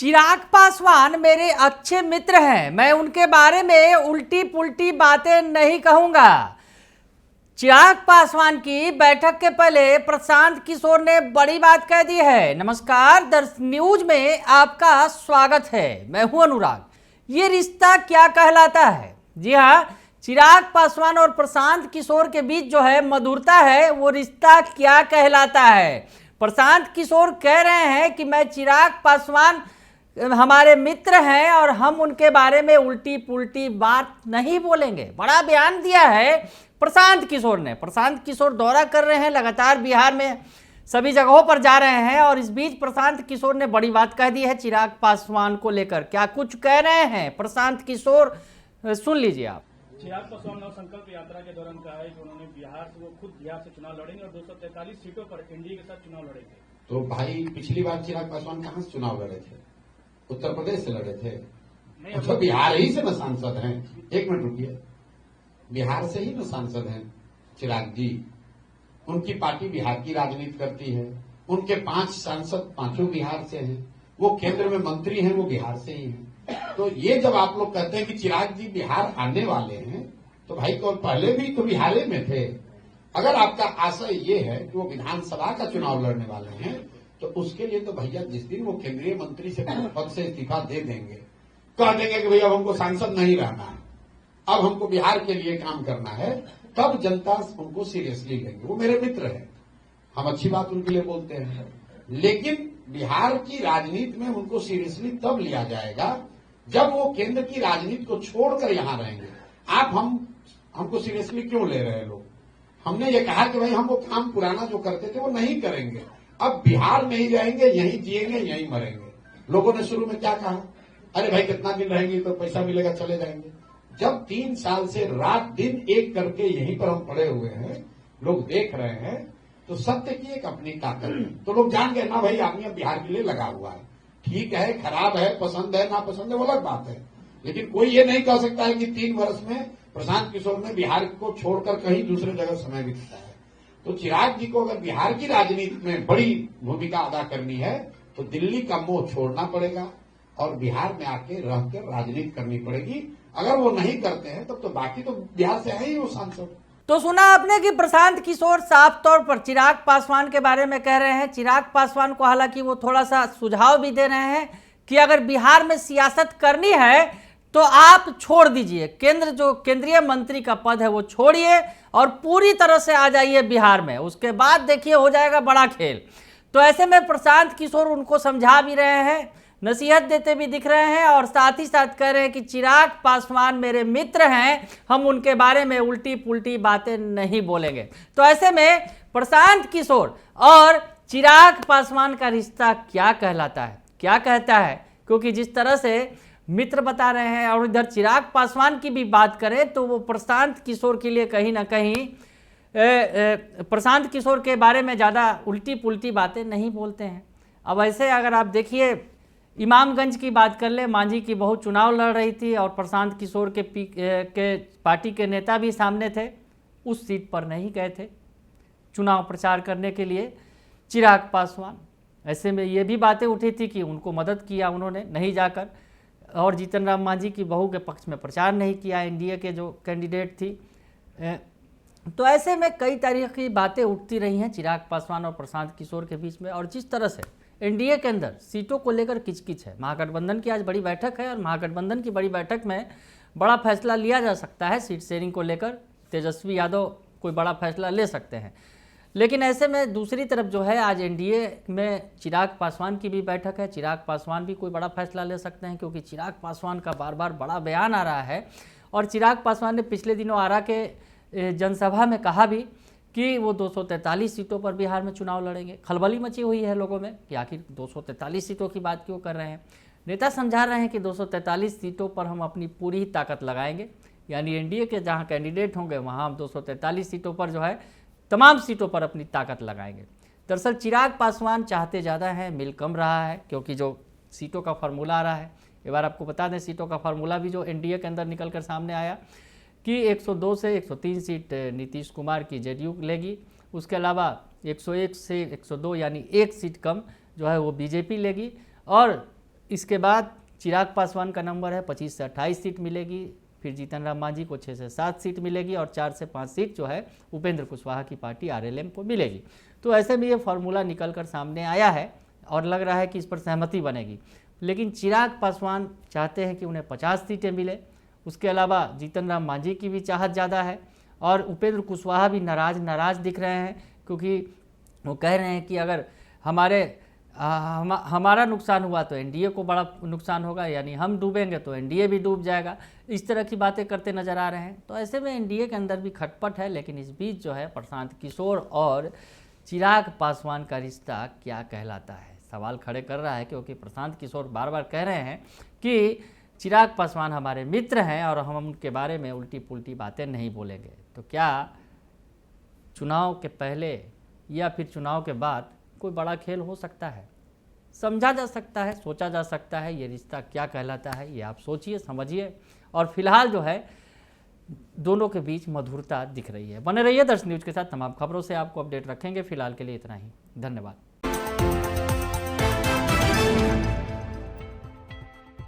चिराग पासवान मेरे अच्छे मित्र हैं, मैं उनके बारे में उल्टी पुल्टी बातें नहीं कहूंगा। चिराग पासवान की बैठक के पहले प्रशांत किशोर ने बड़ी बात कह दी है। नमस्कार, दर्श न्यूज में आपका स्वागत है। मैं हूं अनुराग। ये रिश्ता क्या कहलाता है? जी हाँ, चिराग पासवान और प्रशांत किशोर के बीच जो है मधुरता है, वो रिश्ता क्या कहलाता है? प्रशांत किशोर कह रहे हैं कि मैं चिराग पासवान हमारे मित्र हैं और हम उनके बारे में उल्टी पुल्टी बात नहीं बोलेंगे। बड़ा बयान दिया है प्रशांत किशोर ने। प्रशांत किशोर दौरा कर रहे हैं, लगातार बिहार में सभी जगहों पर जा रहे हैं और इस बीच प्रशांत किशोर ने बड़ी बात कह दी है चिराग पासवान को लेकर। क्या कुछ कह रहे हैं प्रशांत किशोर, सुन लीजिए आप। चिराग पासवान ने संकल्प यात्रा के दौरान कहा है कि उन्होंने बिहार से, वो खुद बिहार से चुनाव लड़ेंगे और 243 सीटों पर एनडीए के साथ चुनाव लड़ेंगे। तो भाई, पिछली बार चिराग पासवान कहां से चुनाव लड़े थे? उत्तर प्रदेश से लड़े थे। तो बिहार ही से न सांसद हैं। एक मिनट रुकिए, बिहार से ही न सांसद हैं चिराग जी। उनकी पार्टी बिहार की राजनीति करती है। उनके 5 सांसद पांचों बिहार से हैं। वो केंद्र में मंत्री हैं, वो बिहार से ही हैं। तो ये जब आप लोग कहते हैं कि चिराग जी बिहार आने वाले हैं, तो भाई तो पहले भी तो बिहार में थे। अगर आपका आशय ये है कि वो विधानसभा का चुनाव लड़ने वाले हैं, तो उसके लिए तो भैया जिस दिन वो केंद्रीय मंत्री से पद से इस्तीफा दे देंगे, कह देंगे कि भैया हमको सांसद नहीं रहना है, अब हमको बिहार के लिए काम करना है, तब जनता उनको सीरियसली लेंगे। वो मेरे मित्र हैं, हम अच्छी बात उनके लिए बोलते हैं, लेकिन बिहार की राजनीति में उनको सीरियसली तब लिया जाएगा जब वो केंद्र की राजनीति को छोड़कर यहां रहेंगे। आप हमको सीरियसली क्यों ले रहे हैं लोग? हमने ये कहा कि भाई हम वो काम पुराना जो करते थे वो नहीं करेंगे, अब बिहार में ही रहेंगे, यहीं जिएंगे, यहीं मरेंगे। लोगों ने शुरू में क्या कहा, अरे भाई कितना दिन रहेंगे तो पैसा मिलेगा, चले जाएंगे। जब 3 साल से रात दिन एक करके यहीं पर हम पड़े हुए हैं, लोग देख रहे हैं, तो सत्य की एक अपनी ताकत है। तो लोग जान गए ना भाई आदमी अब बिहार के लिए लगा हुआ है। ठीक है, खराब है, पसंद है, नापसंद है, वो अलग बात है, लेकिन कोई ये नहीं कह सकता है कि 3 वर्ष में प्रशांत किशोर ने बिहार को छोड़कर कहीं दूसरे जगह समय बिताया है। तो चिराग जी को अगर बिहार की राजनीति में बड़ी भूमिका अदा करनी है, तो दिल्ली का मोह छोड़ना पड़ेगा और बिहार में आके रहकर राजनीति करनी पड़ेगी। अगर वो नहीं करते हैं तब तो बाकी तो बिहार से है ही वो सांसद। तो सुना आपने कि प्रशांत किशोर साफ तौर पर चिराग पासवान के बारे में कह रहे हैं। चिराग पासवान को हालांकि वो थोड़ा सा सुझाव भी दे रहे हैं कि अगर बिहार में सियासत करनी है तो आप छोड़ दीजिए, जो केंद्रीय मंत्री का पद है वो छोड़िए और पूरी तरह से आ जाइए बिहार में, उसके बाद देखिए हो जाएगा बड़ा खेल। तो ऐसे में प्रशांत किशोर उनको समझा भी रहे हैं, नसीहत देते भी दिख रहे हैं और साथ ही साथ कह रहे हैं कि चिराग पासवान मेरे मित्र हैं, हम उनके बारे में उल्टी पुल्टी बातें नहीं बोलेंगे। तो ऐसे में प्रशांत किशोर और चिराग पासवान का रिश्ता क्या कहलाता है, क्या कहता है? क्योंकि जिस तरह से मित्र बता रहे हैं और इधर चिराग पासवान की भी बात करें तो वो प्रशांत किशोर के लिए कहीं ना कहीं प्रशांत किशोर के बारे में ज़्यादा उल्टी पुल्टी बातें नहीं बोलते हैं। अब ऐसे अगर आप देखिए, इमामगंज की बात कर ले, मांझी की बहू चुनाव लड़ रही थी और प्रशांत किशोर के पार्टी के नेता भी सामने थे, उस सीट पर नहीं गए थे चुनाव प्रचार करने के लिए चिराग पासवान। ऐसे में ये भी बातें उठी थी कि उनको मदद किया उन्होंने नहीं जाकर, और जीतन राम मांझी की बहू के पक्ष में प्रचार नहीं किया एनडीए के जो कैंडिडेट थी। तो ऐसे में कई तरह की बातें उठती रही हैं चिराग पासवान और प्रशांत किशोर के बीच में। और जिस तरह से एनडीए के अंदर सीटों को लेकर किचकिच है, महागठबंधन की आज बड़ी बैठक है और महागठबंधन की बड़ी बैठक में बड़ा फैसला लिया जा सकता है सीट शेयरिंग को लेकर। तेजस्वी यादव कोई बड़ा फैसला ले सकते हैं, लेकिन ऐसे में दूसरी तरफ जो है आज एनडीए में चिराग पासवान की भी बैठक है। चिराग पासवान भी कोई बड़ा फैसला ले सकते हैं, क्योंकि चिराग पासवान का बार बार बड़ा बयान आ रहा है और चिराग पासवान ने पिछले दिनों आरा के जनसभा में कहा भी कि वो 243 सीटों पर बिहार में चुनाव लड़ेंगे। खलबली मची हुई है लोगों में कि आखिर 243 सीटों की बात क्यों कर रहे हैं। नेता समझा रहे हैं कि 243 सीटों पर हम अपनी पूरी ही ताकत लगाएंगे, यानी एनडीए के जहाँ कैंडिडेट होंगे वहाँ हम 243 सीटों पर जो है तमाम सीटों पर अपनी ताकत लगाएंगे। दरअसल चिराग पासवान चाहते ज़्यादा हैं, मिल कम रहा है, क्योंकि जो सीटों का फार्मूला आ रहा है, एक बार आपको बता दें सीटों का फार्मूला भी जो एनडीए के अंदर निकल कर सामने आया कि 102 से 103 सीट नीतीश कुमार की जेडीयू लेगी, उसके अलावा 101 से 102 यानी 1 सीट कम जो है वो बीजेपी लेगी, और इसके बाद चिराग पासवान का नंबर है 25 से 28 सीट मिलेगी, फिर जीतन राम मांझी को 6 से 7 सीट मिलेगी और 4 से 5 सीट जो है उपेंद्र कुशवाहा की पार्टी आरएलएम को मिलेगी। तो ऐसे में ये फॉर्मूला निकल कर सामने आया है और लग रहा है कि इस पर सहमति बनेगी। लेकिन चिराग पासवान चाहते हैं कि उन्हें 50 सीटें मिले। उसके अलावा जीतन राम मांझी की भी चाहत ज़्यादा है और उपेंद्र कुशवाहा भी नाराज दिख रहे हैं, क्योंकि वो कह रहे हैं कि अगर हमारा नुकसान हुआ तो एनडीए को बड़ा नुकसान होगा, यानी हम डूबेंगे तो एनडीए भी डूब जाएगा। इस तरह की बातें करते नजर आ रहे हैं। तो ऐसे में एनडीए के अंदर भी खटपट है। लेकिन इस बीच जो है प्रशांत किशोर और चिराग पासवान का रिश्ता क्या कहलाता है, सवाल खड़े कर रहा है, क्योंकि प्रशांत किशोर बार बार कह रहे हैं कि चिराग पासवान हमारे मित्र हैं और हम उनके बारे में उल्टी पुल्टी बातें नहीं बोलेंगे। तो क्या चुनाव के पहले या फिर चुनाव के बाद कोई बड़ा खेल हो सकता है? समझा जा सकता है, सोचा जा सकता है। ये रिश्ता क्या कहलाता है, ये आप सोचिए, समझिए। और फिलहाल जो है दोनों के बीच मधुरता दिख रही है। बने रहिए दर्शन न्यूज के साथ, तमाम खबरों से आपको अपडेट रखेंगे। फिलहाल के लिए इतना ही, धन्यवाद।